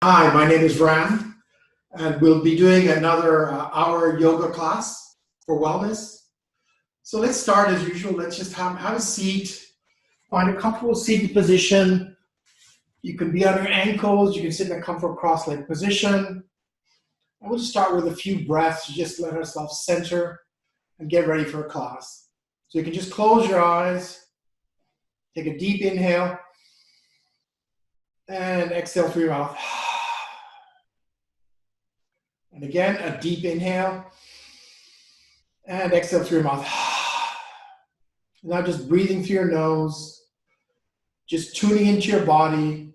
Hi, my name is Ram, and we'll be doing another hour yoga class for wellness. So let's start as usual. Let's just have a seat, find a comfortable seated position. You can be on your ankles, you can sit in a comfortable cross-legged position. And we'll just start with a few breaths to just let ourselves center and get ready for a class. So you can just close your eyes, take a deep inhale, and exhale through your mouth. And again, a deep inhale and exhale through your mouth. Now just breathing through your nose, just tuning into your body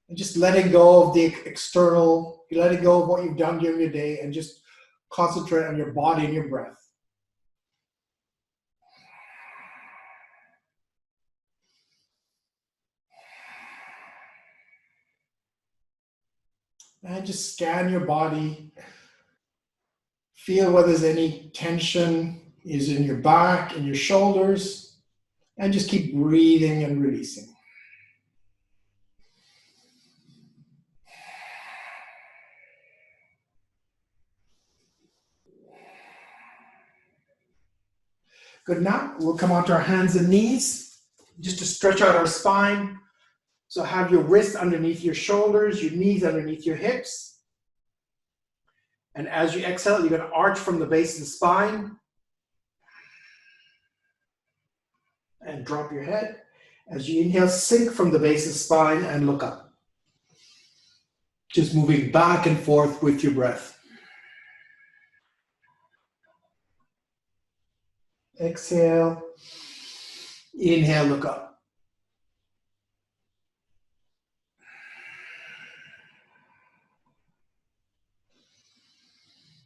and just letting go of the external, letting go of what you've done during your day and just concentrate on your body and your breath. And just scan your body. Feel whether there's any tension is in your back and your shoulders. And just keep breathing and releasing. Good. Now we'll come onto our hands and knees just to stretch out our spine. So have your wrists underneath your shoulders, your knees underneath your hips. And as you exhale, you're going to arch from the base of the spine and drop your head. As you inhale, sink from the base of the spine and look up. Just moving back and forth with your breath. Exhale. Inhale, look up.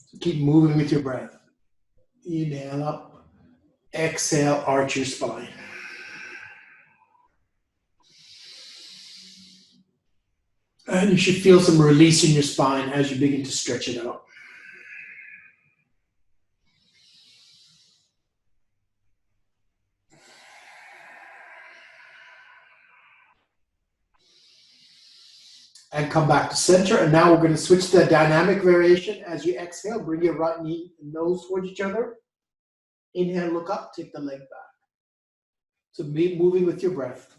So keep moving with your breath. Inhale up. Exhale, arch your spine. And you should feel some release in your spine as you begin to stretch it out. And come back to center. And now we're going to switch to the dynamic variation. As you exhale, bring your right knee and nose towards each other. Inhale, look up, take the leg back. So be moving with your breath.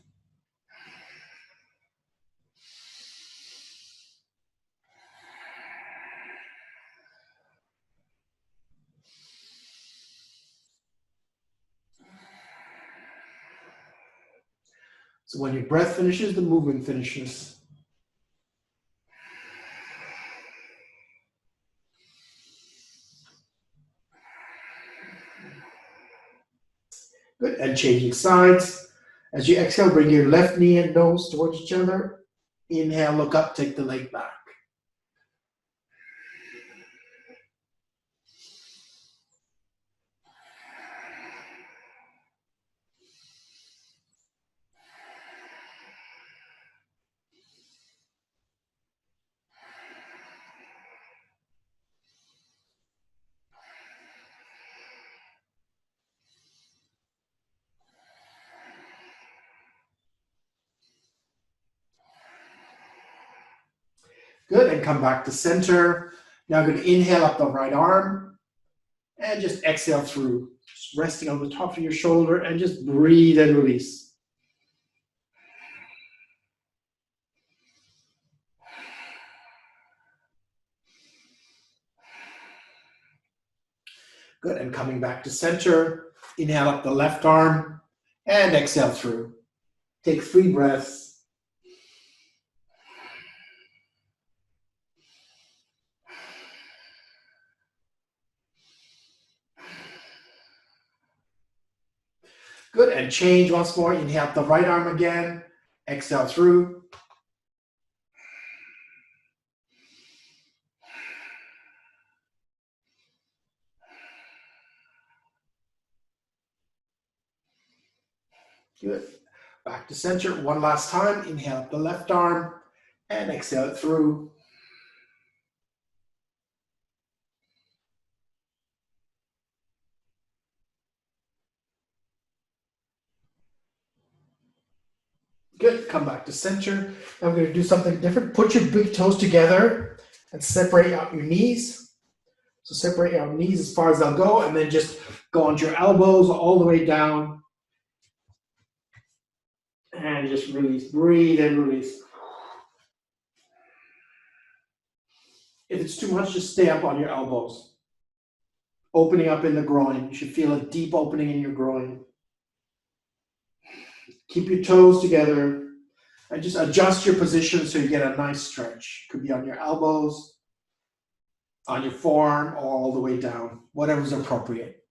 So when your breath finishes, the movement finishes. Good, and changing sides. As you exhale, bring your left knee and nose towards each other. Inhale, look up, take the leg back. Good, and come back to center. Now I'm going to inhale up the right arm and just exhale through. Just resting on the top of your shoulder and just breathe and release. Good, and coming back to center. Inhale up the left arm and exhale through. Take 3 breaths. Good, and change once more. Inhale up the right arm again. Exhale through. Good. Back to center. One last time. Inhale up the left arm and exhale it through. Good. Come back to center. Now we're going to do something different. Put your big toes together and separate out your knees. So separate your knees as far as they'll go, and then just go onto your elbows all the way down. And just release. Breathe and release. If it's too much, just stay up on your elbows. Opening up in the groin. You should feel a deep opening in your groin. Keep your toes together and just adjust your position so you get a nice stretch. Could be on your elbows, on your forearm, or all the way down, whatever's appropriate.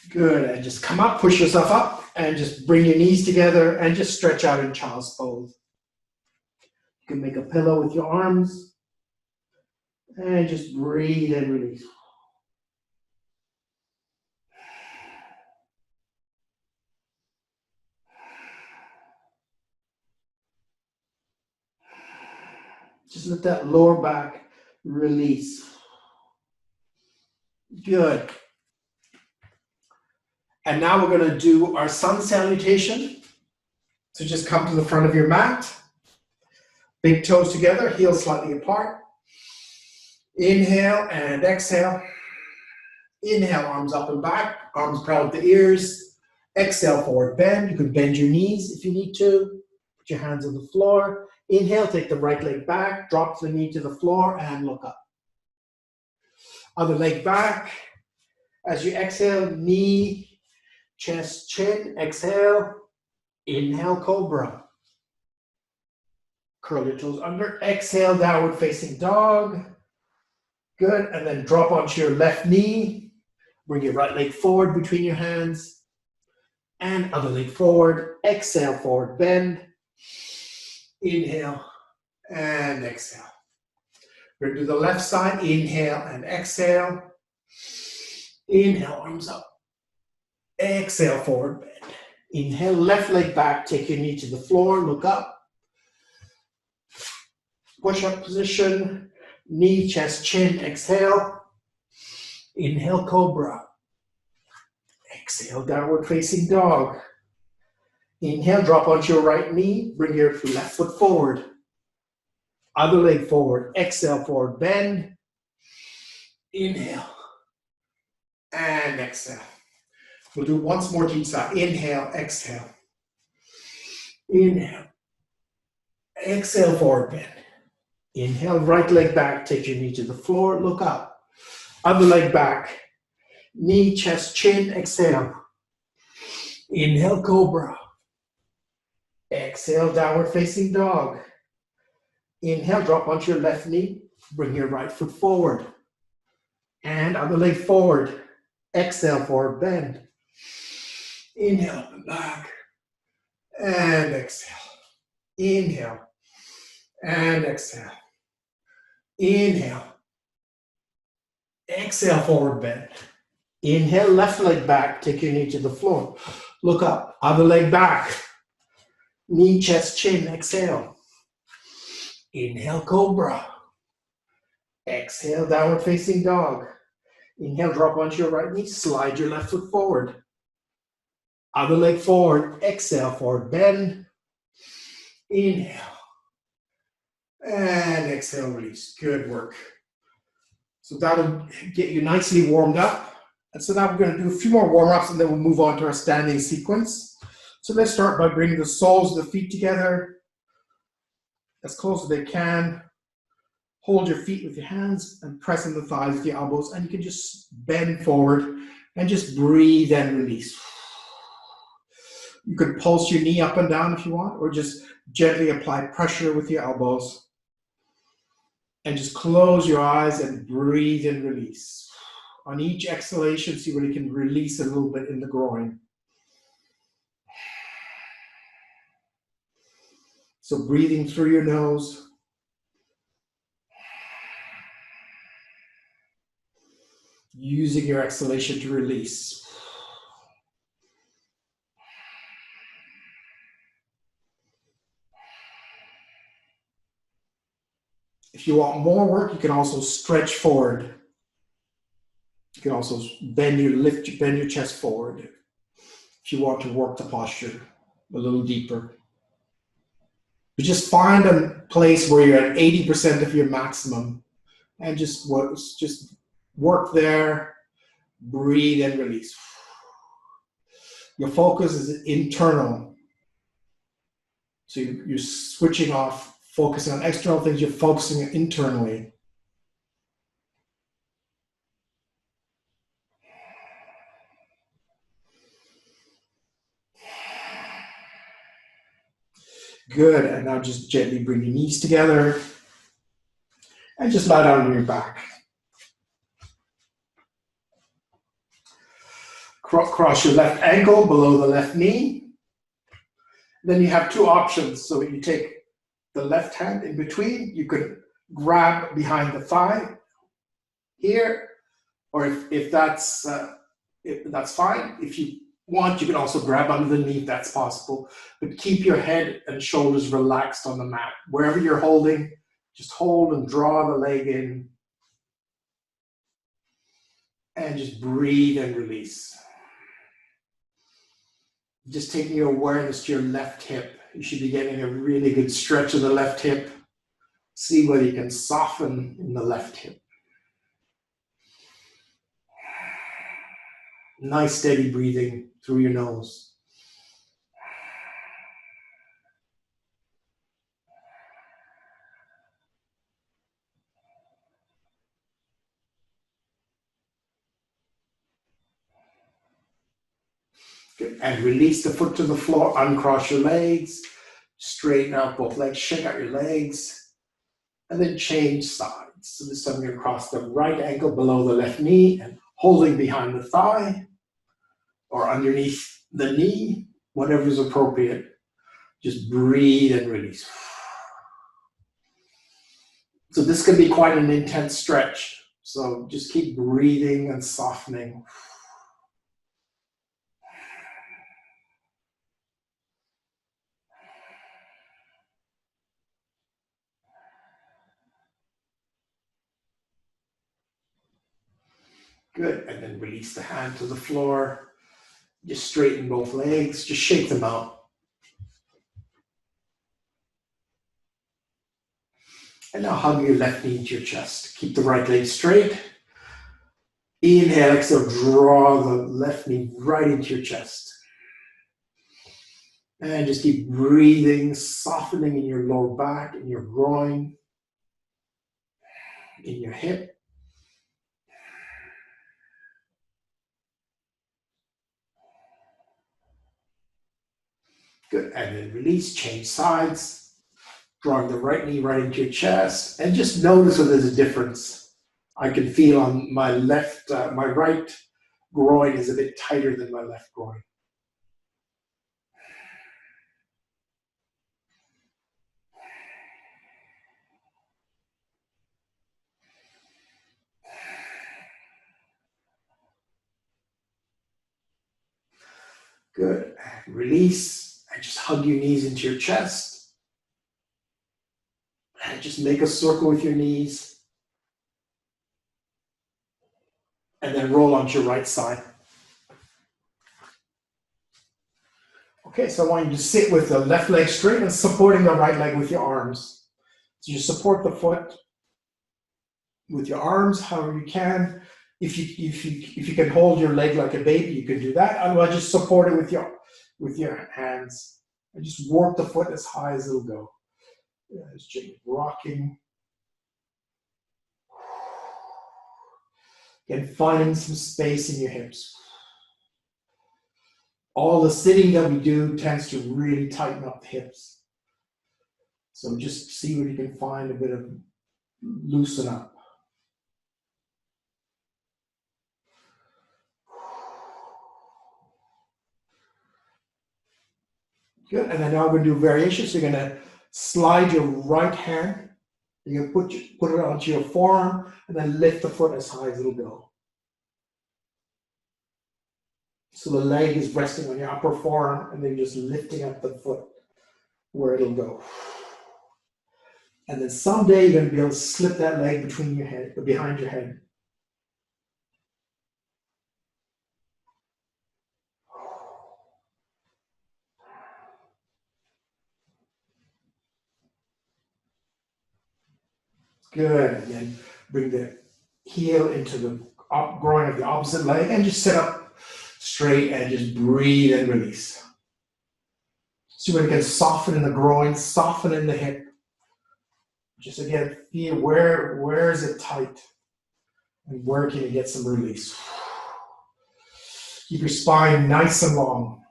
Good, and just come up, push yourself up, and just bring your knees together and just stretch out in child's pose. You can make a pillow with your arms and just breathe and release. Just let that lower back release. Good. And now we're going to do our sun salutation. So just come to the front of your mat. Big toes together, heels slightly apart. Inhale and exhale. Inhale, arms up and back, arms parallel to the ears. Exhale, forward bend. You can bend your knees if you need to. Put your hands on the floor. Inhale, take the right leg back, drop the knee to the floor and look up. Other leg back. As you exhale, knee, chest, chin. Exhale. Inhale, cobra. Curl your toes under. Exhale, downward facing dog. Good. And then drop onto your left knee. Bring your right leg forward between your hands. And other leg forward. Exhale, forward bend. Inhale and exhale. We're going to do the left side. Inhale and exhale. Inhale, arms up. Exhale, forward bend. Inhale, left leg back. Take your knee to the floor. Look up. Push-up position. Knee, chest, chin. Exhale. Inhale, cobra. Exhale, downward facing dog. Inhale, drop onto your right knee. Bring your left foot forward. Other leg forward. Exhale, forward bend. Inhale. And exhale. We'll do once more to each side. Inhale, exhale. Inhale. Exhale, forward bend. Inhale, right leg back. Take your knee to the floor. Look up. Other leg back. Knee, chest, chin. Exhale. Inhale, cobra. Exhale, downward facing dog. Inhale, drop onto your left knee. Bring your right foot forward. And other leg forward. Exhale, forward bend. Inhale, and back. And exhale. Inhale. And exhale. Inhale. Exhale, forward bend. Inhale, left leg back. Take your knee to the floor. Look up. Other leg back. Knee, chest, chin. Exhale. Inhale, cobra. Exhale, downward facing dog. Inhale, drop onto your right knee. Slide your left foot forward. Other leg forward. Exhale, forward bend. Inhale. And exhale, release. Good work. So that'll get you nicely warmed up. And so now we're going to do a few more warm-ups and then we'll move on to our standing sequence. So let's start by bringing the soles of the feet together as close as they can. Hold your feet with your hands and press in the thighs with your elbows, and you can just bend forward and just breathe and release. You could pulse your knee up and down if you want, or just gently apply pressure with your elbows. And just close your eyes and breathe and release. On each exhalation, see where you can release a little bit in the groin. So breathing through your nose. Using your exhalation to release. If you want more work, you can also stretch forward. You can also bend your chest forward. if you want to work the posture a little deeper. But just find a place where you're at 80% of your maximum and just work there, breathe and release. Your focus is internal. So you're switching off, focusing on external things, you're focusing internally. Good, and now just gently bring your knees together and just lie down on your back. Cross your left ankle below the left knee. Then you have two options. So you take the left hand in between, you could grab behind the thigh here, or if that's fine. If you want, you can also grab underneath, that's possible. But keep your head and shoulders relaxed on the mat. Wherever you're holding, just hold and draw the leg in. And just breathe and release. Just taking your awareness to your left hip. You should be getting a really good stretch of the left hip. See whether you can soften in the left hip. Nice steady breathing through your nose. Good. And release the foot to the floor, uncross your legs, straighten out both legs, shake out your legs, and then change sides. So this time you're going to cross the right ankle below the left knee and holding behind the thigh or underneath the knee, whatever is appropriate. Just breathe and release. So this can be quite an intense stretch. So just keep breathing and softening. Good, and then release the hand to the floor. Just straighten both legs, just shake them out. And now hug your left knee into your chest. Keep the right leg straight. Inhale, exhale, draw the left knee right into your chest. And just keep breathing, softening in your lower back, in your groin, in your hip. Good, and then release, change sides. Drawing the right knee right into your chest. And just notice if there's a difference. I can feel on my left, my right groin is a bit tighter than my left groin. Good. Release and just hug your knees into your chest. And just make a circle with your knees. And then roll onto your right side. Okay, so I want you to sit with the left leg straight and supporting the right leg with your arms. So you support the foot with your arms however you can. If you can hold your leg like a baby, you can do that. Otherwise, just support it with your hands and just work the foot as high as it'll go. Just gently rocking. Again, finding some space in your hips. All the sitting that we do tends to really tighten up the hips. So just see where you can find a bit of loosen up. Good, and then now we're going to do variations. So you're going to slide your right hand, you're going to put it onto your forearm, and then lift the foot as high as it'll go. So the leg is resting on your upper forearm, and then you're just lifting up the foot where it'll go. And then someday you're going to be able to slip that leg between your head, or behind your head. Good. And then bring the heel into the groin of the opposite leg and just sit up straight and just breathe and release. So again, soften in the groin, soften in the hip. Just again, feel where is it tight and where can you get some release. Keep your spine nice and long.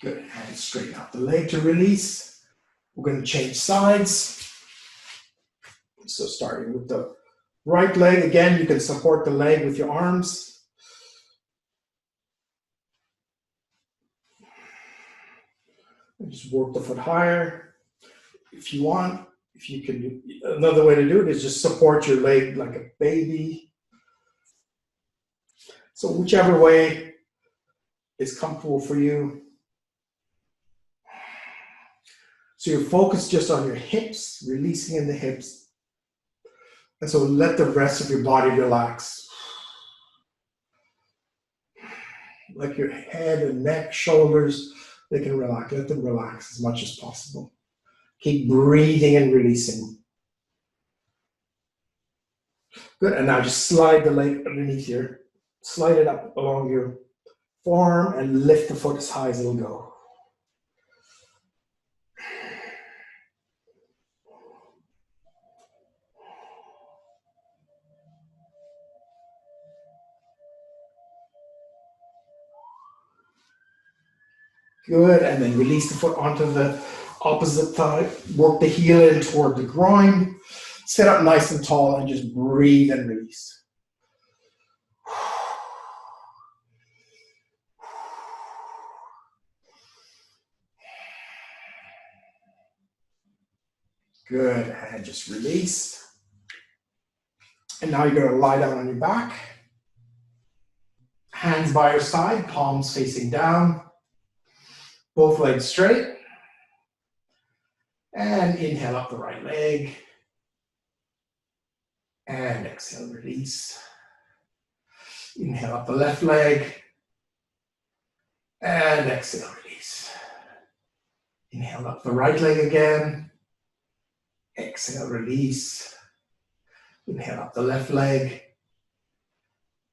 Good. And straighten out the leg to release. We're going to change sides. So starting with the right leg, again, you can support the leg with your arms. And just work the foot higher. If you want, if you can, another way to do it is just support your leg like a baby. So whichever way is comfortable for you. So you're focused just on your hips, releasing in the hips. And so let the rest of your body relax. Like your head and neck, shoulders, they can relax. Let them relax as much as possible. Keep breathing and releasing. Good, and now just slide the leg underneath here. Slide it up along your forearm and lift the foot as high as it'll go. Good, and then release the foot onto the opposite thigh. Work the heel in toward the groin. Sit up nice and tall and just breathe and release. Good, and just release. And now you're going to lie down on your back. Hands by your side, palms facing down. Both legs straight. And inhale up the right leg. And exhale, release. Inhale up the left leg. And exhale, release. Inhale up the right leg again. Exhale, release. Inhale up the left leg.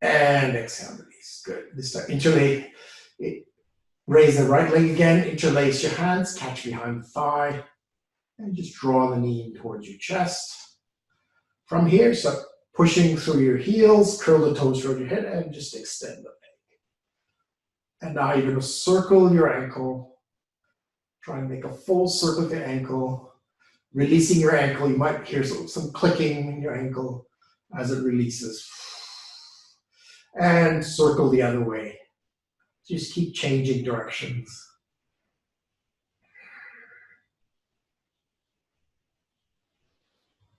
And exhale, release. Good. This time, interlace. Raise the right leg again. Interlace your hands. Catch behind the thigh. And just draw the knee in towards your chest. From here, so pushing through your heels, curl the toes toward your head, and just extend the leg. And now you're going to circle your ankle. Try and make a full circle with your ankle. Releasing your ankle, you might hear some clicking in your ankle as it releases. And circle the other way. Just keep changing directions.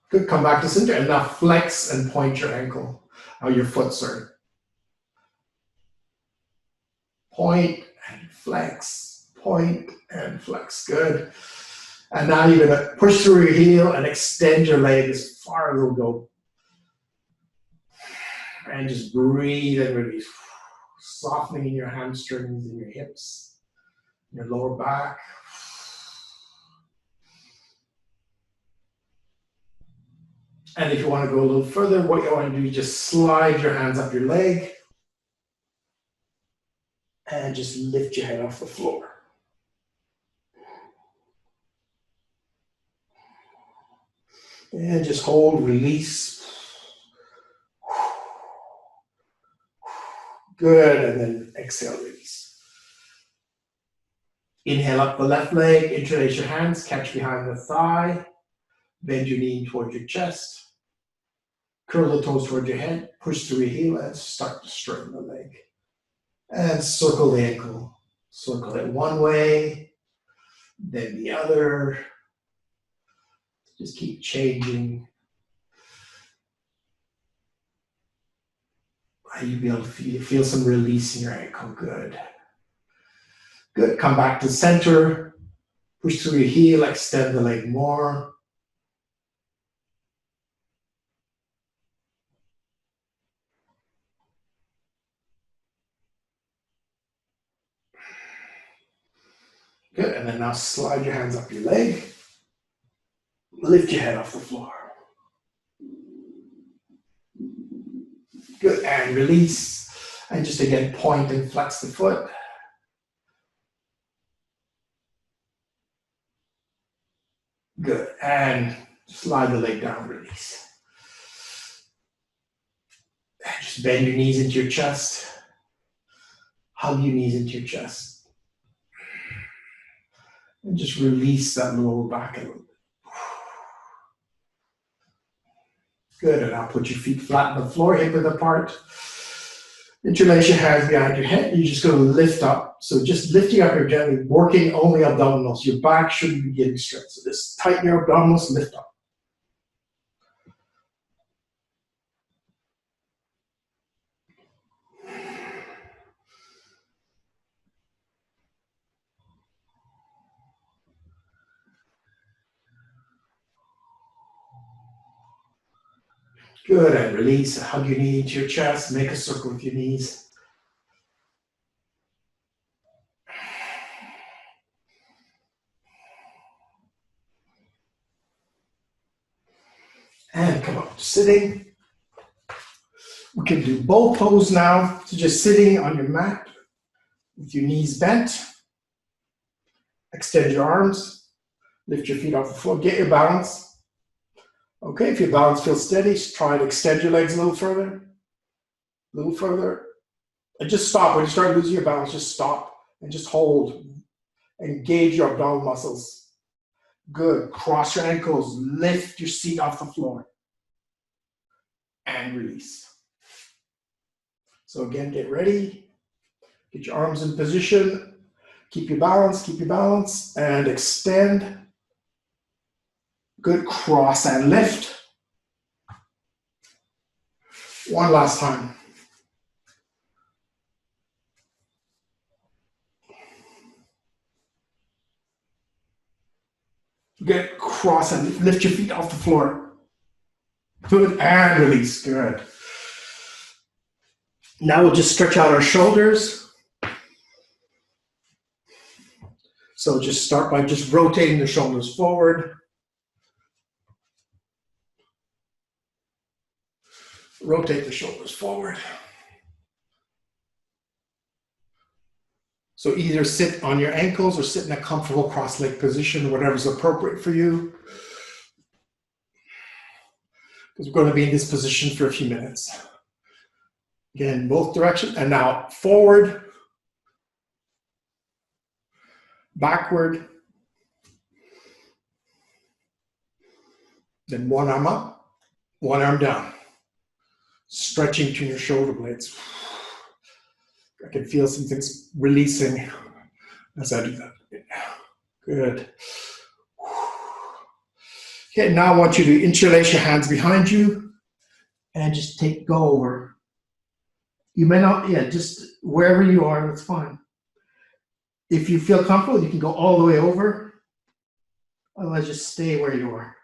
Good, come back to center and now flex and point your ankle, your foot, sorry. Point and flex, point and flex, good. And now you're gonna push through your heel and extend your leg as far as it'll go. And just breathe and release. Softening in your hamstrings and your hips, your lower back. And if you want to go a little further, what you want to do is just slide your hands up your leg and just lift your head off the floor. And just hold, release. Good, and then exhale, release. Inhale up the left leg, interlace your hands, catch behind the thigh, bend your knee towards your chest. Curl the toes toward your head, push through your heel, and start to straighten the leg. And circle the ankle. Circle it one way, then the other. Just keep changing. You'll be able to feel some release in your ankle. Good. Good. Come back to center. Push through your heel, extend the leg more. Good, and then now slide your hands up your leg. Lift your head off the floor. Good, and release. And just again, point and flex the foot. Good, and slide the leg down, release. And just bend your knees into your chest. Hug your knees into your chest. And just release that lower back a little bit. Good, and now put your feet flat on the floor, hip width apart. Interlace your hands behind your head. You're just going to lift up. So just lifting up your gently, working only abdominals. Your back shouldn't be getting stretched. So just tighten your abdominals, lift up. Good, and release. Hug your knee into your chest. Make a circle with your knees. And come up to sitting. We can do bow pose now. So just sitting on your mat with your knees bent. Extend your arms. Lift your feet off the floor. Get your balance. Okay, if your balance feels steady, try to extend your legs a little further. A little further. And just stop. When you start losing your balance, just stop and just hold. Engage your abdominal muscles. Good. Cross your ankles. Lift your seat off the floor. And release. So again, get ready. Get your arms in position. Keep your balance, and extend. Good, cross and lift. One last time. Good, cross and lift your feet off the floor. Good, and release, good. Now we'll just stretch out our shoulders. So just start by just rotating the shoulders forward. Rotate the shoulders forward. So either sit on your ankles or sit in a comfortable cross-leg position, whatever's appropriate for you. Because we're going to be in this position for a few minutes. Again, both directions. And now forward, backward, then one arm up, one arm down. Stretching between your shoulder blades. I can feel some things releasing as I do that. Good. Okay, now I want you to interlace your hands behind you and just go over. You may not, just wherever you are, that's fine. If you feel comfortable, you can go all the way over. Otherwise, just stay where you are.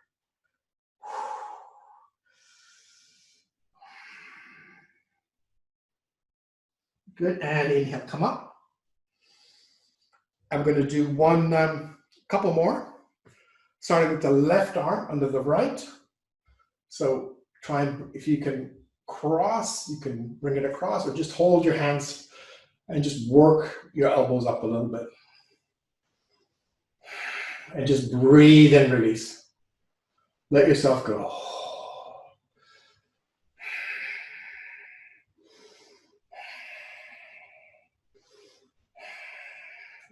Good, and inhale, come up. I'm going to do couple more, starting with the left arm under the right. So try and, if you can cross, you can bring it across, or just hold your hands and just work your elbows up a little bit. And just breathe and release. Let yourself go.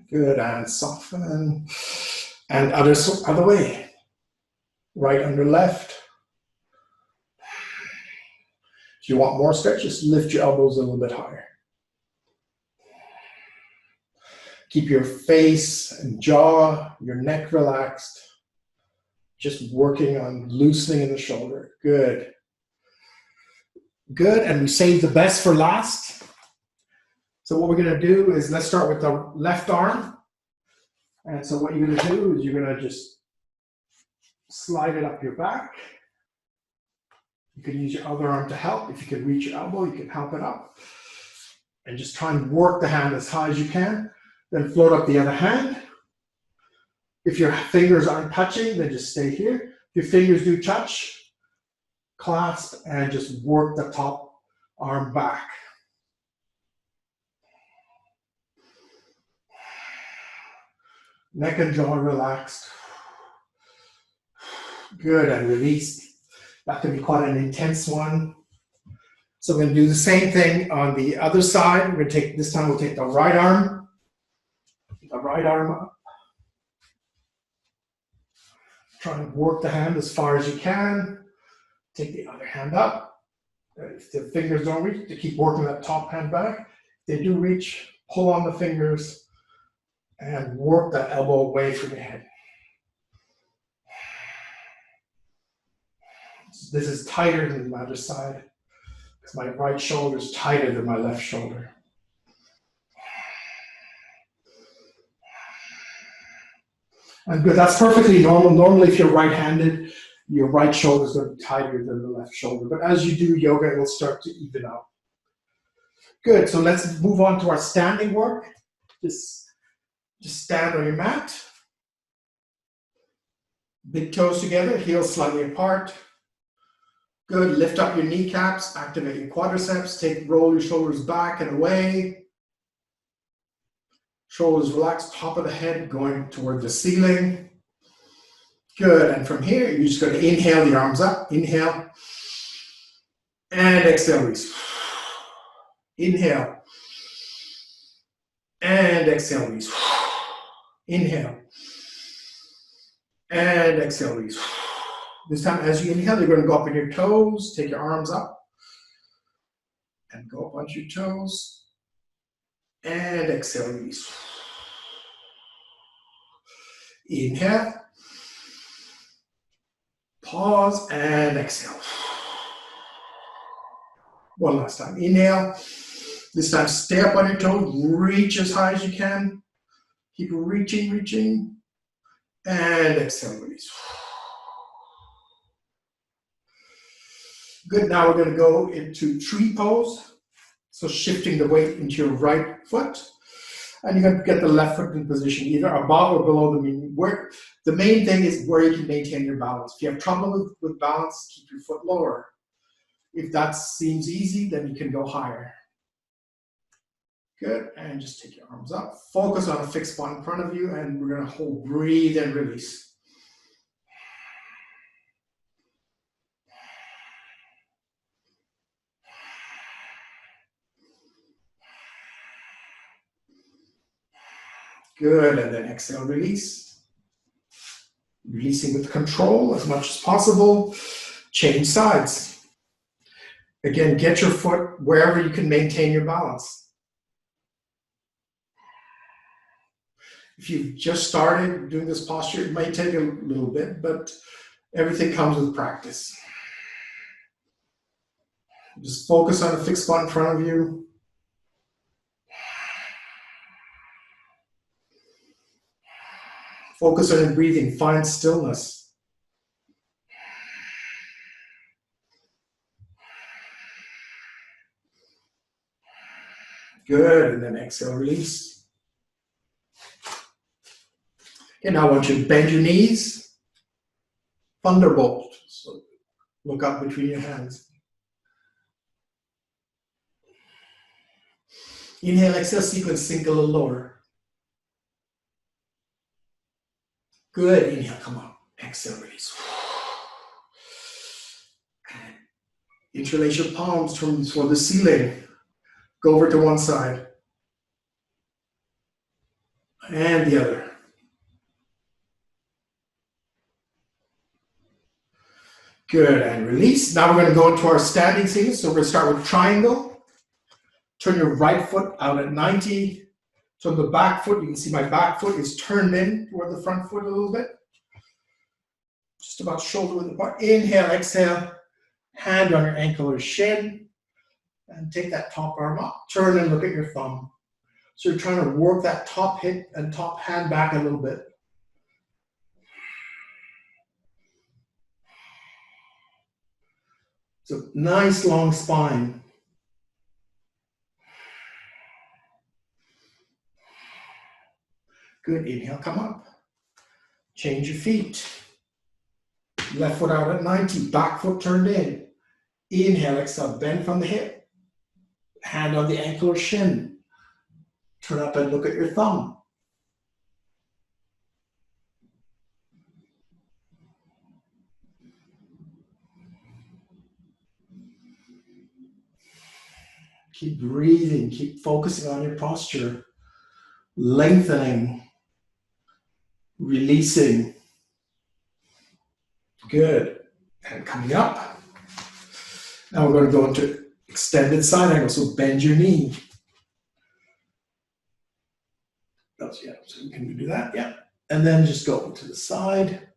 Good, and soften. And other way. Right under left. If you want more stretch, just lift your elbows a little bit higher. Keep your face and jaw, your neck relaxed. Just working on loosening in the shoulder. Good. Good, and we save the best for last. So what we're going to do is, let's start with the left arm. And so what you're going to do is you're going to just slide it up your back. You can use your other arm to help. If you can reach your elbow, you can help it up. And just try and work the hand as high as you can. Then float up the other hand. If your fingers aren't touching, then just stay here. If your fingers do touch, clasp and just work the top arm back. Neck and jaw relaxed. Good, and release. That can be quite an intense one. So we're going to do the same thing on the other side. We're going to take, this time we'll take the right arm up. Try and work the hand as far as you can. Take the other hand up. If the fingers don't reach, to keep working that top hand back. If they do reach, pull on the fingers and work that elbow away from your head. This is tighter than the other side because my right shoulder is tighter than my left shoulder. And good, that's perfectly normal. Normally, if you're right-handed, your right shoulder is going to be tighter than the left shoulder. But as you do yoga, it will start to even out. Good, so let's move on to our standing work. Just stand on your mat. Big toes together, heels slightly apart. Good, lift up your kneecaps, activate your quadriceps, roll your shoulders back and away. Shoulders relaxed, top of the head going toward the ceiling. Good, and from here, you're just going to inhale the arms up, inhale, and exhale, release. Inhale, and exhale, release. Inhale, and exhale, release. This time, as you inhale, you're going to go up on your toes, take your arms up, and go up on your toes, and exhale, release. Inhale, pause, and exhale. One last time, inhale. This time, stay up on your toes, reach as high as you can. Keep reaching, and exhale, release. Good, now we're going to go into tree pose. So shifting the weight into your right foot. And you're going to get the left foot in position, either above or below the knee. The main thing is where you can maintain your balance. If you have trouble with balance, keep your foot lower. If that seems easy, then you can go higher. Good, and just take your arms up. Focus on a fixed spot in front of you, and we're going to hold, breathe, and release. Good, and then exhale, release. Releasing with control as much as possible. Change sides. Again, get your foot wherever you can maintain your balance. If you've just started doing this posture, it might take a little bit, but everything comes with practice. Just focus on a fixed spot in front of you. Focus on your breathing, find stillness. Good, and then exhale, release. Okay, now I want you to bend your knees. Thunderbolt, so look up between your hands. Inhale, exhale, sequence, sink a little lower. Good, inhale, come up. Exhale, release. Interlace your palms toward the ceiling. Go over to one side. And the other. Good, and release. Now we're going to go into our standing sequence. So we're going to start with triangle. Turn your right foot out at 90. So the back foot, you can see my back foot is turned in toward the front foot a little bit. Just about shoulder width apart. Inhale, exhale. Hand on your ankle or shin. And take that top arm up. Turn and look at your thumb. So you're trying to work that top hip and top hand back a little bit. So nice long spine. Good, inhale, come up. Change your feet. Left foot out at 90, back foot turned in. Inhale, exhale, bend from the hip. Hand on the ankle or shin. Turn up and look at your thumb. Keep breathing, keep focusing on your posture. Lengthening, releasing. Good. And coming up. Now we're going to go into extended side angle, so bend your knee. Yeah, so you can do that, yeah. And then just go to the side.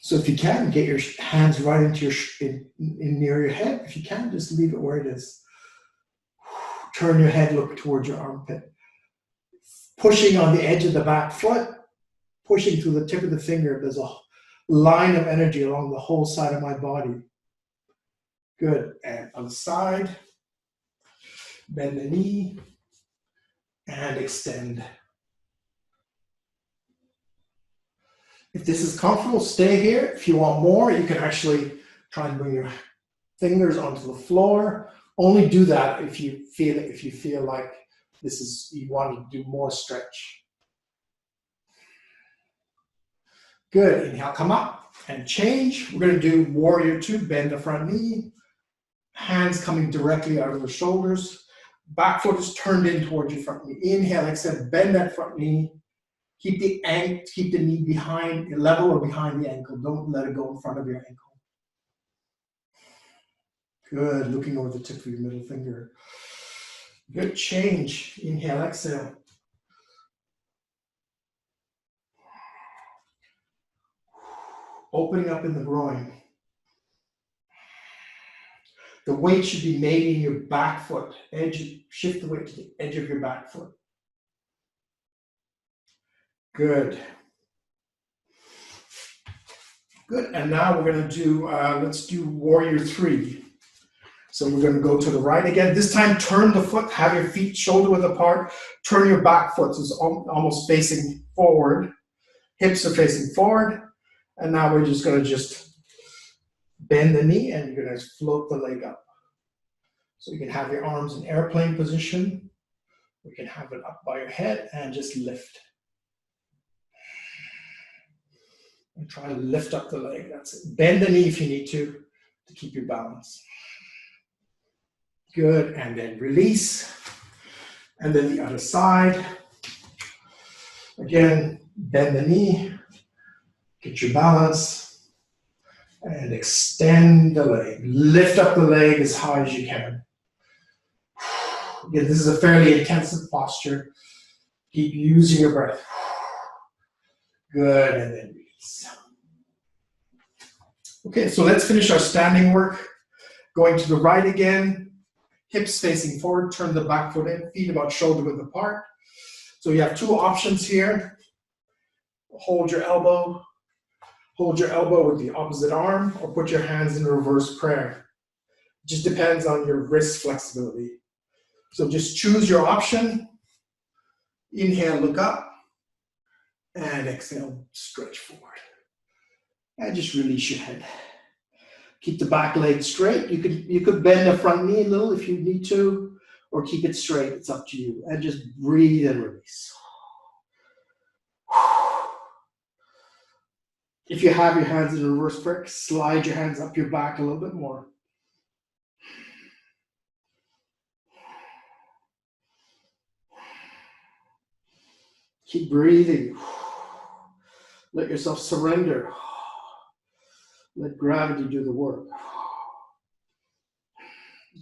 So if you can, get your hands right into in near your head. If you can, just leave it where it is. Turn your head, look towards your armpit. Pushing on the edge of the back foot, pushing through the tip of the finger. There's a line of energy along the whole side of my body. Good. And on the side, bend the knee and extend. If this is comfortable, stay here. If you want more, you can actually try and bring your fingers onto the floor. Only do that if you feel like you want to do more stretch. Good. Inhale, come up and change. We're going to do warrior two, bend the front knee. Hands coming directly out of the shoulders. Back foot is turned in towards your front knee. Inhale, exhale, bend that front knee. Keep the knee behind, level or behind the ankle. Don't let it go in front of your ankle. Good, looking over the tip of your middle finger. Good, change. Inhale, exhale. Opening up in the groin. The weight should be made in your back foot. Shift the weight to the edge of your back foot. Good. Good, and now we're going to do, let's do warrior three. So we're going to go to the right again. This time, turn the foot, have your feet shoulder width apart. Turn your back foot, so it's almost facing forward. Hips are facing forward. And now we're just going to bend the knee and you're going to float the leg up. So you can have your arms in airplane position. You can have it up by your head and just lift. And try to lift up the leg. That's it. Bend the knee if you need to keep your balance. Good, and then release. And then the other side. Again, bend the knee, get your balance, and extend the leg. Lift up the leg as high as you can. Again, this is a fairly intensive posture. Keep using your breath. Good, and then release. Okay, so let's finish our standing work. Going to the right again. Hips facing forward, turn the back foot in, feet about shoulder width apart. So you have two options here. Hold your elbow with the opposite arm, or put your hands in reverse prayer. It just depends on your wrist flexibility. So just choose your option. Inhale, look up, and exhale, stretch forward. And just release your head. Keep the back leg straight. You could bend the front knee a little if you need to, or keep it straight. It's up to you. And just breathe and release. If you have your hands in reverse prayer, slide your hands up your back a little bit more. Keep breathing. Let yourself surrender. Let gravity do the work.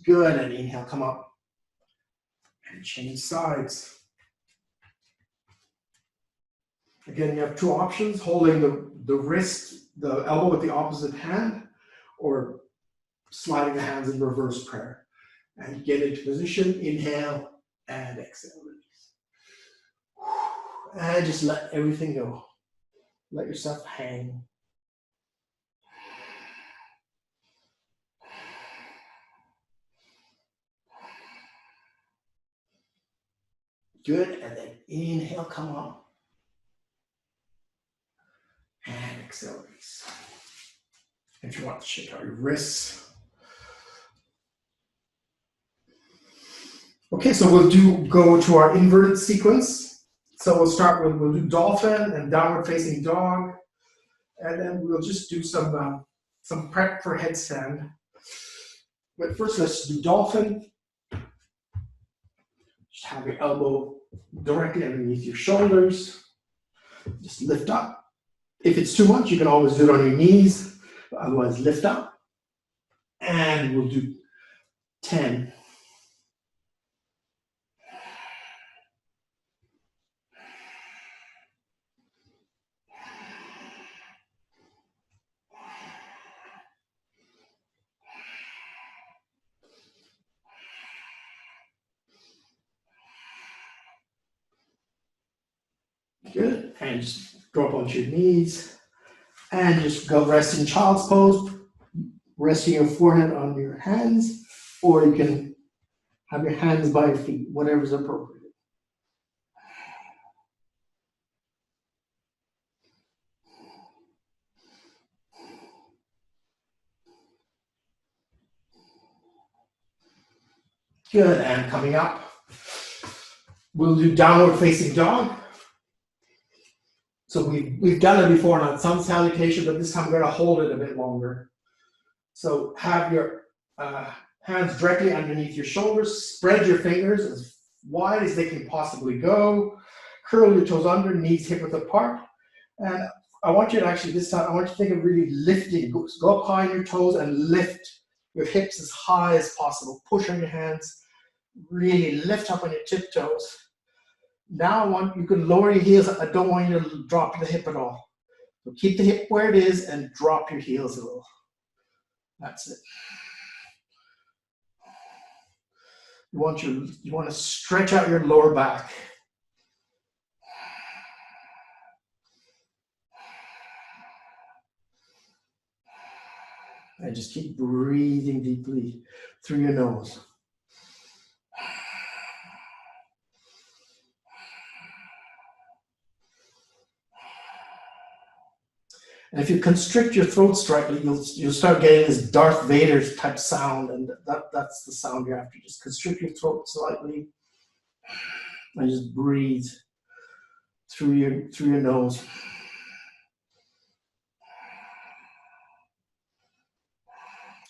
Good, and inhale, come up. And change sides. Again, you have two options, holding the wrist, the elbow with the opposite hand, or sliding the hands in reverse prayer. And get into position, inhale, and exhale, release. And just let everything go. Let yourself hang. Good, and then Inhale, come up. And exhale, release. If you want to shake out your wrists. Okay, so we'll go to our inverted sequence. So we'll do dolphin and downward facing dog. And then we'll just do some prep for headstand. But first, let's do dolphin. Just have your elbow directly underneath your shoulders. Just lift up. If it's too much, you can always do it on your knees. Otherwise, lift up. And we'll do 10. Good. And just drop onto your knees. And just go rest in child's pose. Resting your forehead on your hands. Or you can have your hands by your feet, whatever's appropriate. Good. And coming up, we'll do downward facing dog. So we've done it before on sun salutation, but this time we're going to hold it a bit longer. So have your hands directly underneath your shoulders. Spread your fingers as wide as they can possibly go. Curl your toes under, knees hip width apart. And I want you to actually, this time, I want you to think of really lifting. Go up high on your toes and lift your hips as high as possible. Push on your hands. Really lift up on your tiptoes. Now you can lower your heels. I don't want you to drop the hip at all. So keep the hip where it is and drop your heels a little. That's it. You want to stretch out your lower back. And just keep breathing deeply through your nose. And if you constrict your throat slightly, you'll start getting this Darth Vader type sound, and that's the sound you're after. Just constrict your throat slightly, and just breathe through your nose.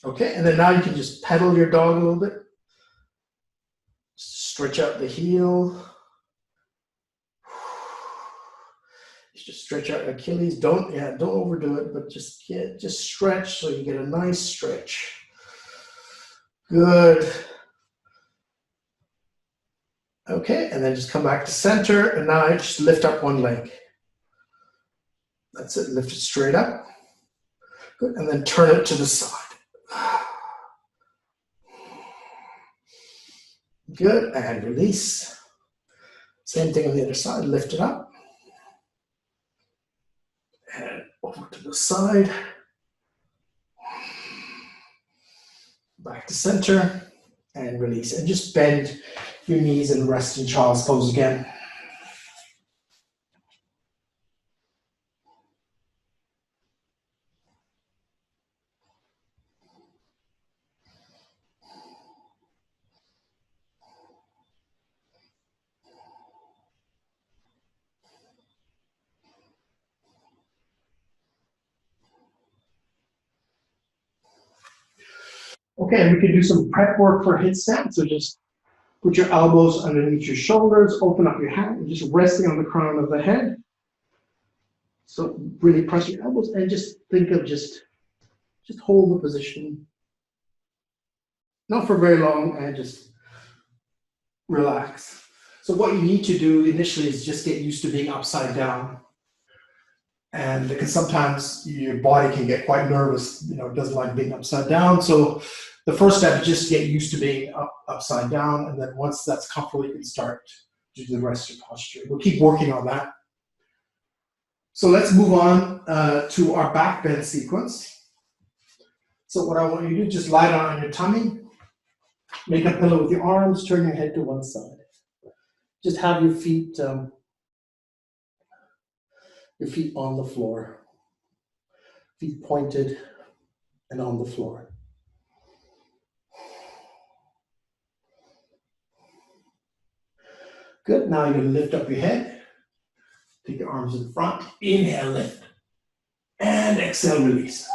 Okay, and then now you can just pedal your dog a little bit. Stretch out the heel. Just stretch out your Achilles. Don't overdo it, but just stretch so you get a nice stretch. Good. Okay, and then just come back to center, and now just lift up one leg. That's it, lift it straight up. Good, and then turn it to the side. Good, and release. Same thing on the other side, lift it up. And over to the side. Back to center, and release. And just bend your knees and rest in child's pose again. Okay, and we can do some prep work for headstand. So just put your elbows underneath your shoulders, open up your hand, and just resting on the crown of the head. So really press your elbows and just think of just hold the position. Not for very long, and just relax. So what you need to do initially is just get used to being upside down. And because sometimes your body can get quite nervous, it doesn't like being upside down. So the first step is just get used to being upside down. And then once that's comfortable, you can start to do the rest of your posture. We'll keep working on that. So let's move on to our back bend sequence. So what I want you to do, just lie down on your tummy, make a pillow with your arms, turn your head to one side. Just have your feet on the floor, feet pointed and on the floor. Good. Now you're going to lift up your head. Take your arms in front. Inhale, lift. And exhale, release.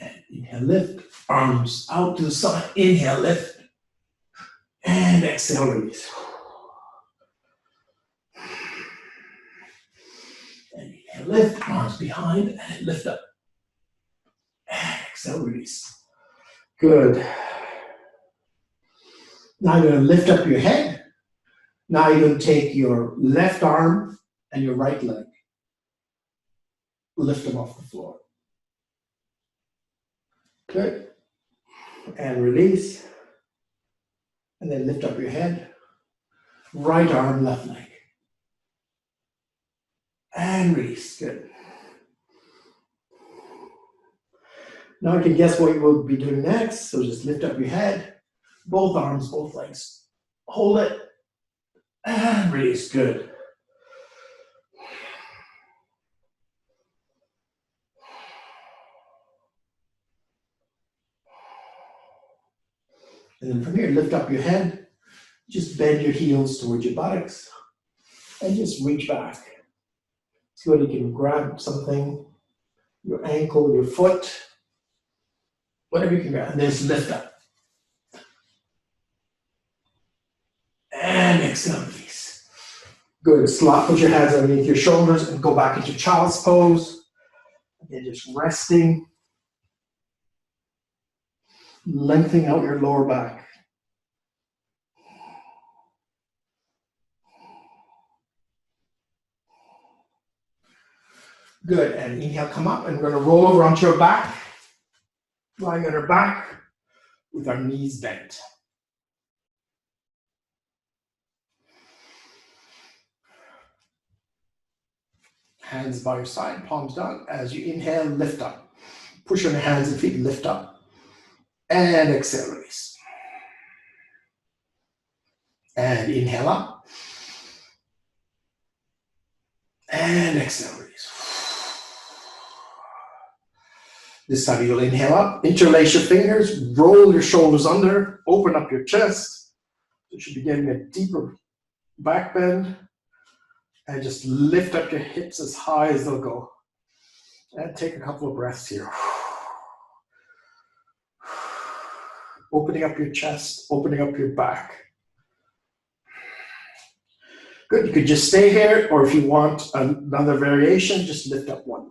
And inhale, lift. Arms out to the side. Inhale, lift. And exhale, release. And inhale, lift. Arms behind and lift up. And exhale, release. Good. Now you're going to lift up your head. Now you're going to take your left arm and your right leg. Lift them off the floor. Good. And release. And then lift up your head. Right arm, left leg. And release. Good. Now you can guess what you will be doing next. So just lift up your head. Both arms, both legs. Hold it. And release. Good. And then from here, lift up your head. Just bend your heels towards your buttocks. And just reach back. See whether you can grab something. Your ankle, your foot. Whatever you can grab. And then just lift up. And exhale, release. Good. Put your hands underneath your shoulders and go back into child's pose. Again, just resting. Lengthening out your lower back. Good. And inhale, come up. And we're going to roll over onto your back. Lying on our back with our knees bent. Hands by your side, palms down. As you inhale, lift up. Push on your hands and feet, lift up. And exhale, release. And inhale up. And exhale, release. This time you'll inhale up, interlace your fingers, roll your shoulders under, open up your chest. You should be getting a deeper back bend. And just lift up your hips as high as they'll go. And take a couple of breaths here. Opening up your chest, opening up your back. Good, you could just stay here, or if you want another variation, just lift up one leg.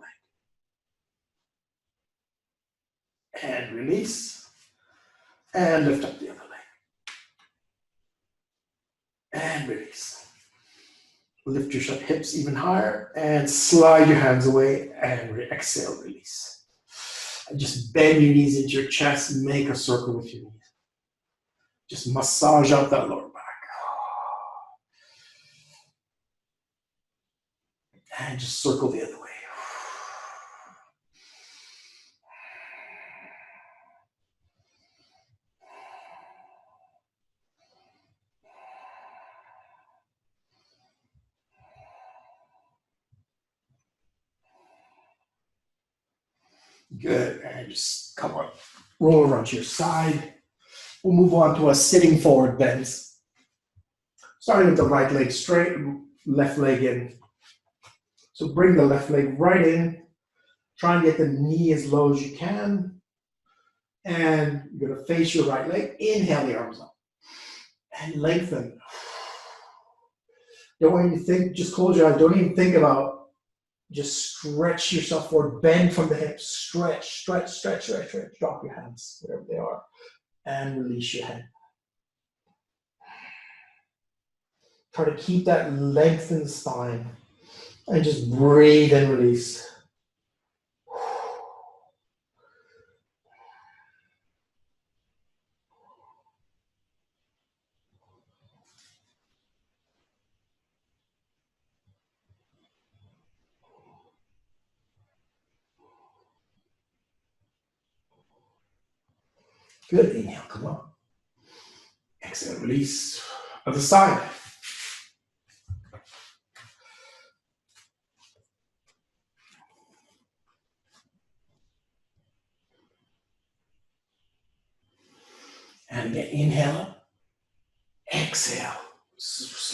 And release. And lift up the other leg. And release. Lift your hips even higher and slide your hands away and exhale, release. And just bend your knees into your chest and make a circle with your knees. Just massage out that lower back. And just circle the other way. Good, and just come on, roll around to your side. We'll move on to a sitting forward bends. Starting with the right leg straight, left leg in. So bring the left leg right in. Try and get the knee as low as you can. And you're gonna face your right leg. Inhale the arms up. And lengthen. Don't want you to think, just close your eyes. Don't even think about. Just stretch yourself forward, bend from the hips, stretch, stretch, stretch, stretch, stretch. Drop your hands, wherever they are, and release your head. Try to keep that lengthened spine, and just breathe and release. Good, inhale, come on. Exhale, release. Other side. And again, inhale. Exhale.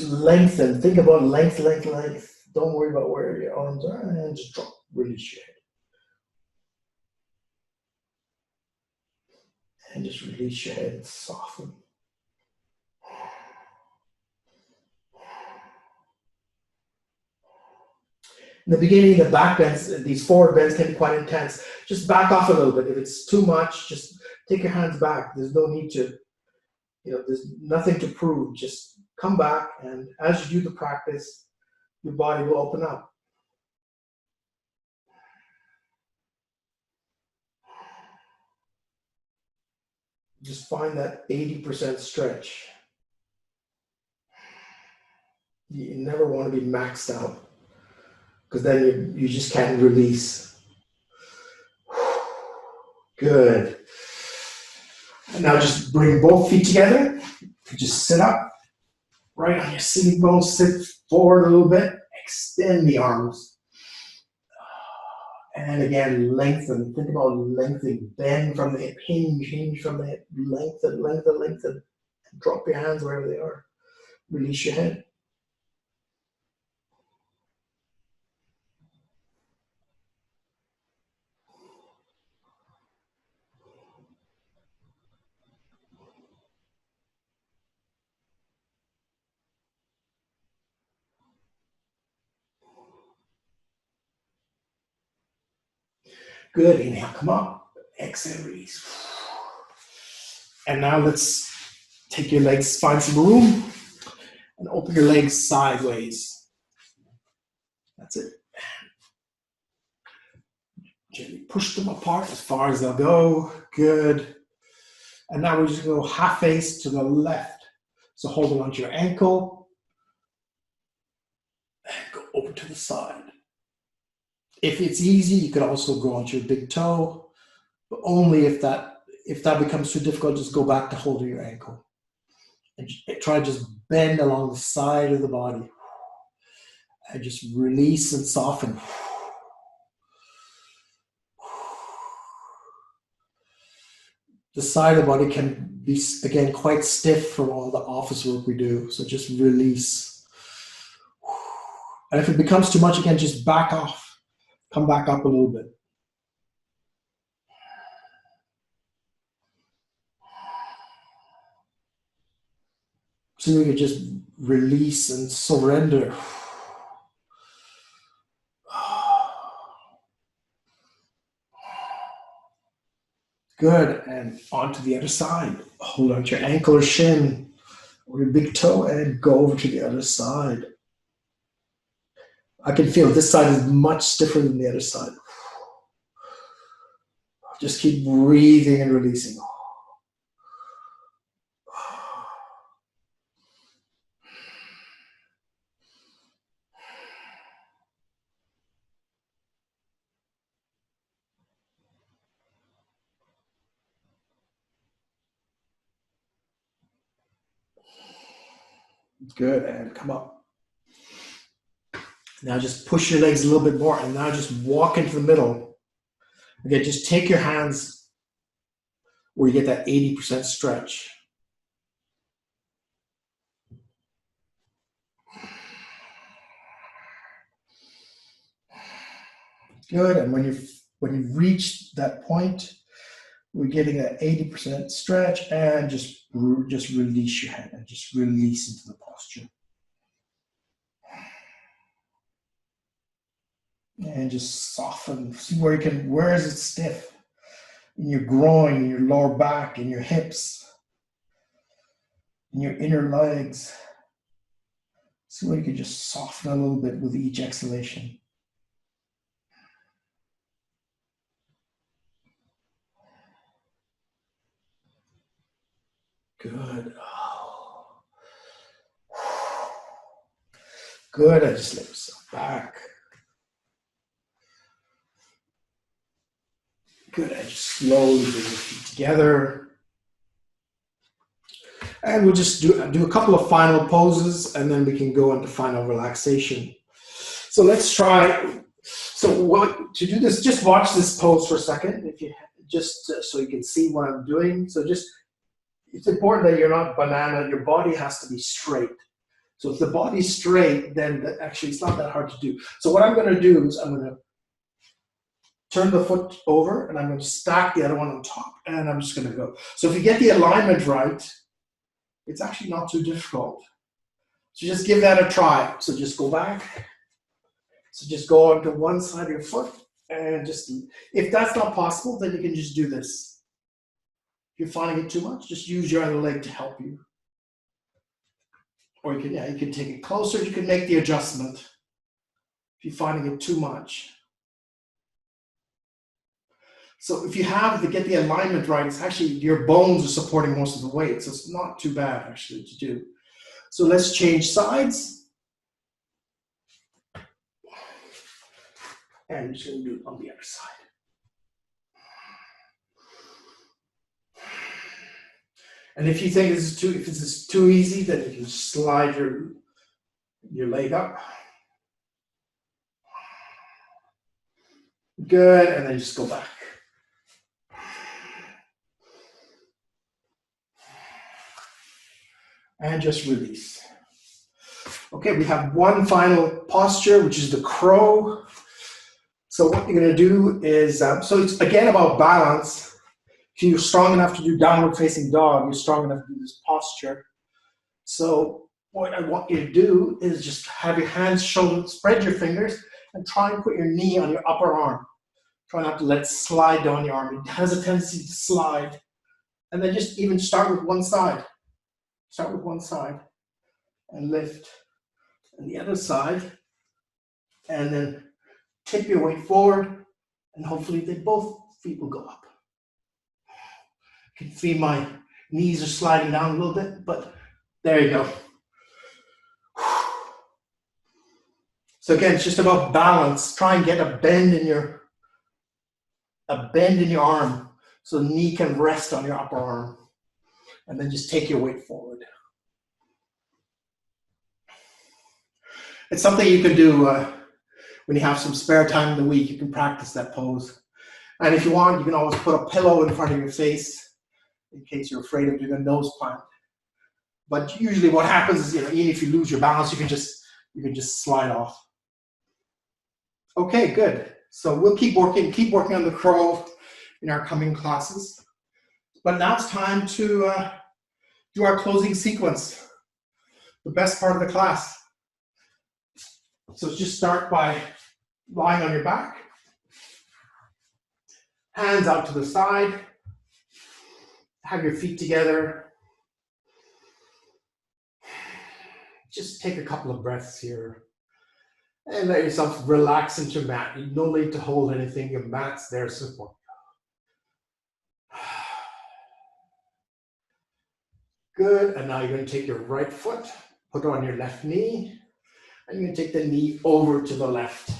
Lengthen. Think about length, length, length. Don't worry about where your arms are. And just drop. Release your head. And just release your head. Soften. In the beginning, the back bends, these forward bends can be quite intense. Just back off a little bit. If it's too much, just take your hands back. There's no need to, there's nothing to prove. Just come back, and as you do the practice, your body will open up. Just find that 80% stretch. You never want to be maxed out, because then you just can't release. Good. And now just bring both feet together. Just sit up, right on your sitting bones, sit forward a little bit, extend the arms. And again, lengthen. Think about lengthening. Bend from the hip, hinge from the hip. Lengthen, lengthen, lengthen. Drop your hands wherever they are. Release your head. Good. Inhale, come up. Exhale, release. And now let's take your legs, find some room, and open your legs sideways. That's it. Gently push them apart as far as they'll go. Good. And now we're just going to go half face to the left. So holding onto your ankle. And go over to the side. If it's easy, you could also go onto your big toe. But only if that becomes too difficult, just go back to holding your ankle. And try to just bend along the side of the body. And just release and soften. The side of the body can be, again, quite stiff from all the office work we do. So just release. And if it becomes too much, again, just back off. Come back up a little bit. So you can just release and surrender. Good, and onto the other side. Hold on to your ankle or shin or your big toe and go over to the other side. I can feel this side is much stiffer than the other side. Just keep breathing and releasing. Good, and come up. Now just push your legs a little bit more, and now just walk into the middle. Again, just take your hands where you get that 80% stretch. Good, and when you reach that point, we're getting that 80% stretch, and just release your head and just release into the posture. And just soften. See where is it stiff? In your groin, in your lower back, in your hips, in your inner legs. See where you can just soften a little bit with each exhalation. Good. Oh. Good. I just let myself back. Good. I just slowly bring your feet together. And we'll just do a couple of final poses, and then we can go into final relaxation. So let's try. So to do this, just watch this pose for a second, if you just so you can see what I'm doing. So just, it's important that you're not banana. Your body has to be straight. So if the body's straight, then actually it's not that hard to do. So what I'm going to do is I'm going to turn the foot over, and I'm going to stack the other one on top, and I'm just going to go. So if you get the alignment right, it's actually not too difficult. So just give that a try. So just go back. So just go onto one side of your foot, and just, if that's not possible, then you can just do this. If you're finding it too much, just use your other leg to help you. Or you can take it closer, you can make the adjustment if you're finding it too much. So if you get the alignment right, it's actually your bones are supporting most of the weight, so it's not too bad actually to do. So let's change sides. And I'm just going to do it on the other side. And if you think this is too easy, then you can slide your leg up. Good, and then just go back. And just release. Okay, we have one final posture, which is the crow. So what you're going to do is, so it's again about balance. If you're strong enough to do downward facing dog, you're strong enough to do this posture. So what I want you to do is just have your hands shouldered, spread your fingers, and try and put your knee on your upper arm. Try not to let it slide down your arm. It has a tendency to slide. And then just even start with one side. Start with one side and lift. And the other side. And then tip your weight forward. And hopefully both feet will go up. You can feel my knees are sliding down a little bit, but there you go. So again, it's just about balance. Try and get a bend in your arm so the knee can rest on your upper arm. And then just take your weight forward. It's something you can do when you have some spare time in the week. You can practice that pose. And if you want, you can always put a pillow in front of your face in case you're afraid of doing a nose plant. But usually what happens is, even if you lose your balance, you can just slide off. Okay, good. So we'll keep working on the crow in our coming classes. But now it's time to do our closing sequence, the best part of the class. So just start by lying on your back, hands out to the side, have your feet together. Just take a couple of breaths here and let yourself relax into your mat. No need to hold anything, your mat's there to support you. Good, and now you're going to take your right foot, put it on your left knee, and you're going to take the knee over to the left.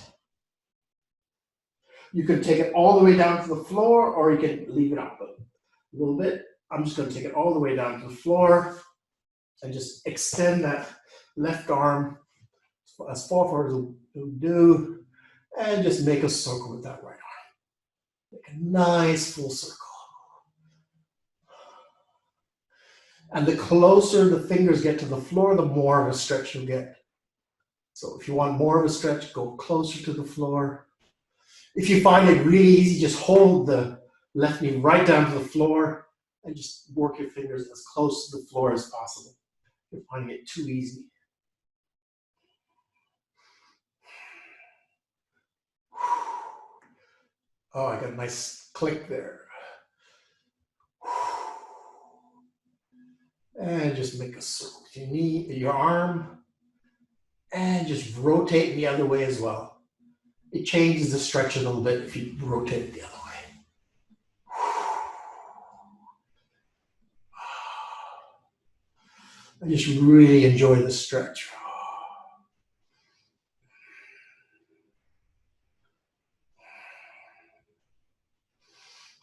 You can take it all the way down to the floor, or you can leave it up a little bit. I'm just going to take it all the way down to the floor and just extend that left arm as far forward as it'll do, and just make a circle with that right arm. Make a nice full circle. And the closer the fingers get to the floor, the more of a stretch you'll get. So if you want more of a stretch, go closer to the floor. If you find it really easy, just hold the left knee right down to the floor and just work your fingers as close to the floor as possible. If you're finding it too easy. Oh, I got a nice click there. And just make a circle with your knee, your arm, and just rotate the other way as well. It changes the stretch a little bit if you rotate it the other way. I just really enjoy the stretch.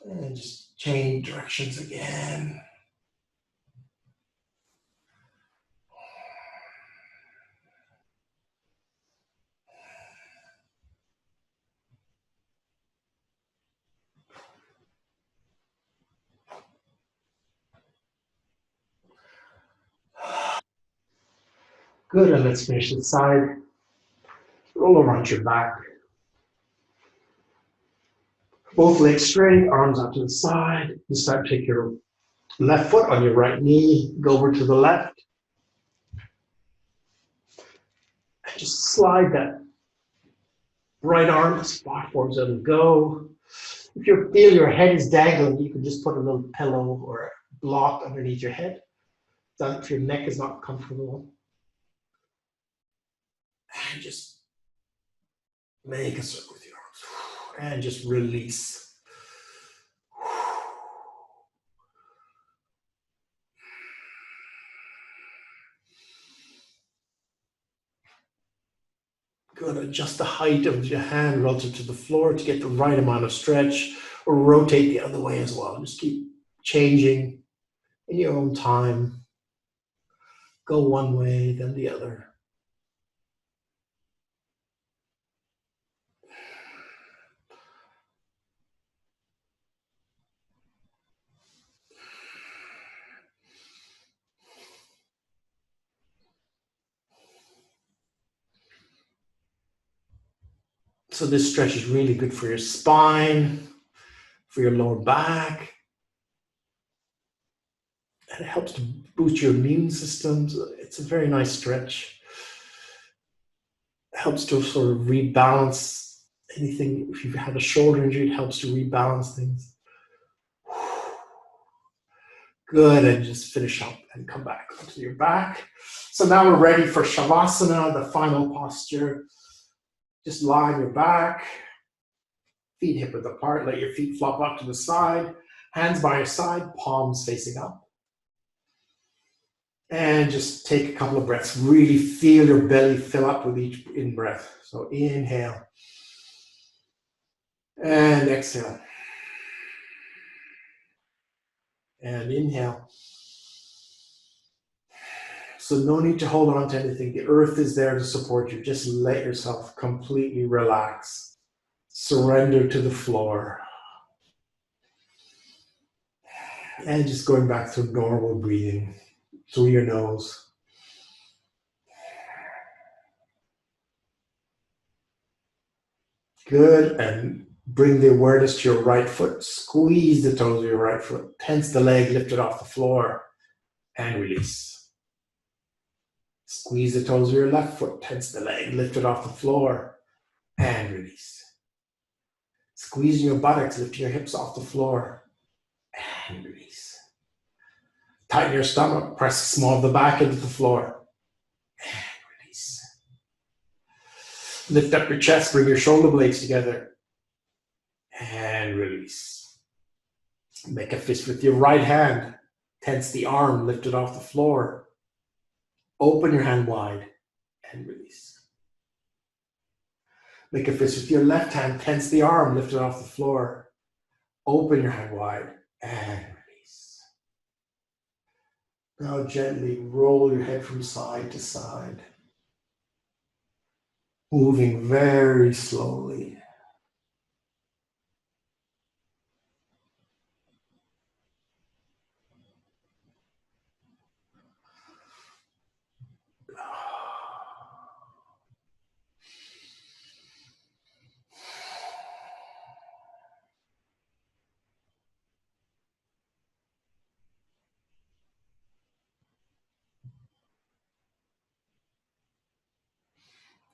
And just change directions again. Good, and let's finish this side. Roll over onto your back. Both legs straight, arms out to the side. This time take your left foot on your right knee, go over to the left. And just slide that right arm as far forward as it'll go. If you feel your head is dangling, you can just put a little pillow or a block underneath your head. If your neck is not comfortable. And just make a circle with your arms. And just release. Good. Adjust the height of your hand relative to the floor to get the right amount of stretch, or rotate the other way as well. Just keep changing in your own time. Go one way, then the other. So this stretch is really good for your spine, for your lower back. And it helps to boost your immune system. It's a very nice stretch. It helps to sort of rebalance anything. If you've had a shoulder injury, it helps to rebalance things. Good, and just finish up and come back onto your back. So now we're ready for Shavasana, the final posture. Just lie on your back, feet hip width apart, let your feet flop out to the side, hands by your side, palms facing up. And just take a couple of breaths. Really feel your belly fill up with each in-breath. So inhale. And exhale. And inhale. So no need to hold on to anything. The earth is there to support you. Just let yourself completely relax. Surrender to the floor. And just going back to normal breathing through your nose. Good, and bring the awareness to your right foot. Squeeze the toes of your right foot. Tense the leg, lift it off the floor, and release. Squeeze the toes of your left foot. Tense the leg, lift it off the floor, and release. Squeeze your buttocks, lift your hips off the floor, and release. Tighten your stomach, press the small of the back into the floor, and release. Lift up your chest, bring your shoulder blades together, and release. Make a fist with your right hand. Tense the arm, lift it off the floor. Open your hand wide and release. Make a fist with your left hand. Tense the arm, lift it off the floor. Open your hand wide and release. Now gently roll your head from side to side. Moving very slowly.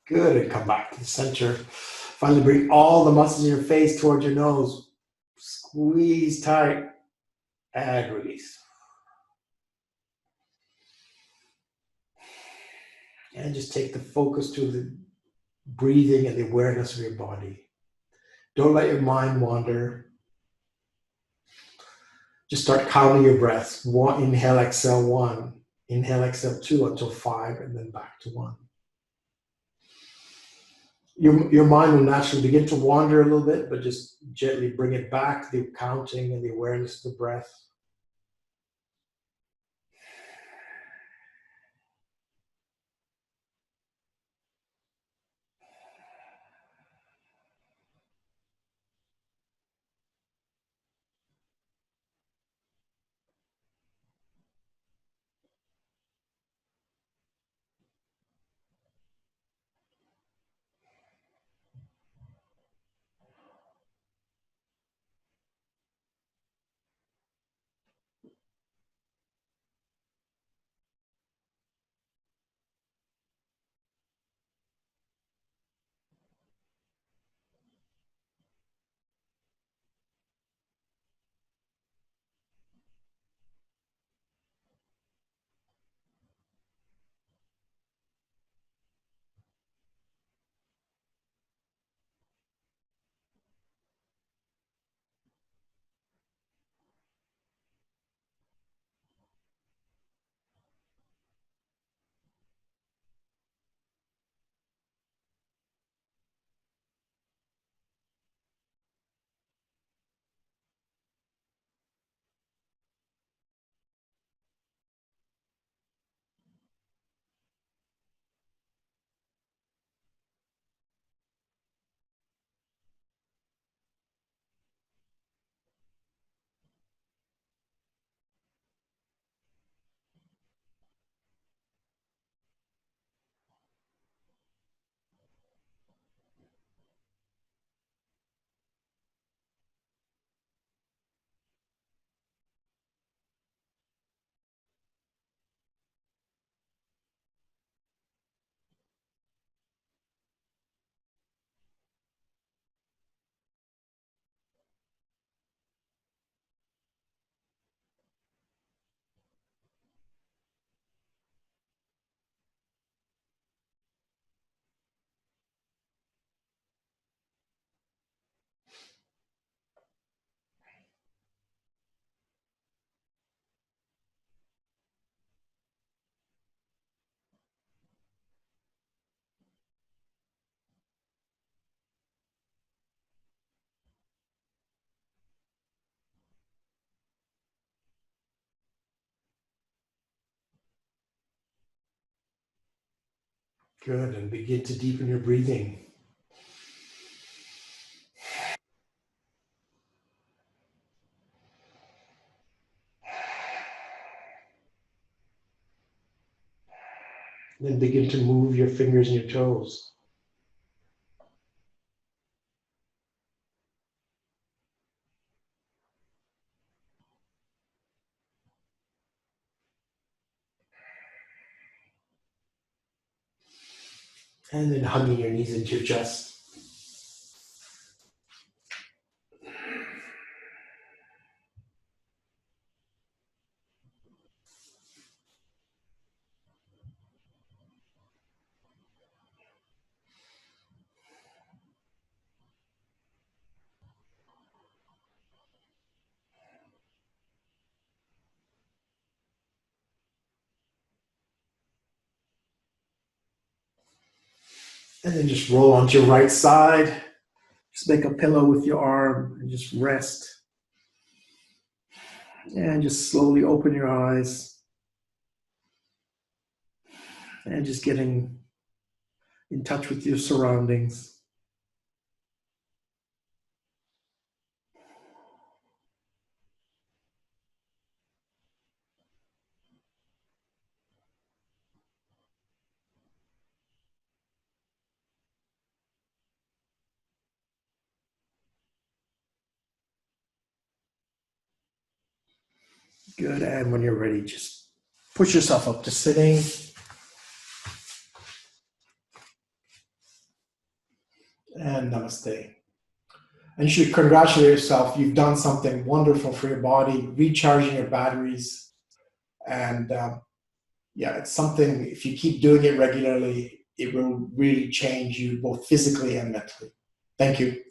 Good, and come back to the center. Finally, bring all the muscles in your face towards your nose. Squeeze tight and release. And just take the focus to the breathing and the awareness of your body. Don't let your mind wander. Just start counting your breaths. One, inhale, exhale, 1. Inhale, exhale, 2 until 5, and then back to 1. Your mind will naturally begin to wander a little bit, but just gently bring it back to the counting and the awareness of the breath. Good, and begin to deepen your breathing. Then begin to move your fingers and your toes. And then hugging your knees into your chest. And then just roll onto your right side. Just make a pillow with your arm and just rest. And just slowly open your eyes. And just getting in touch with your surroundings. Good, and when you're ready, just push yourself up to sitting. And namaste. And you should congratulate yourself. You've done something wonderful for your body, recharging your batteries. And yeah, it's something, if you keep doing it regularly, it will really change you both physically and mentally. Thank you.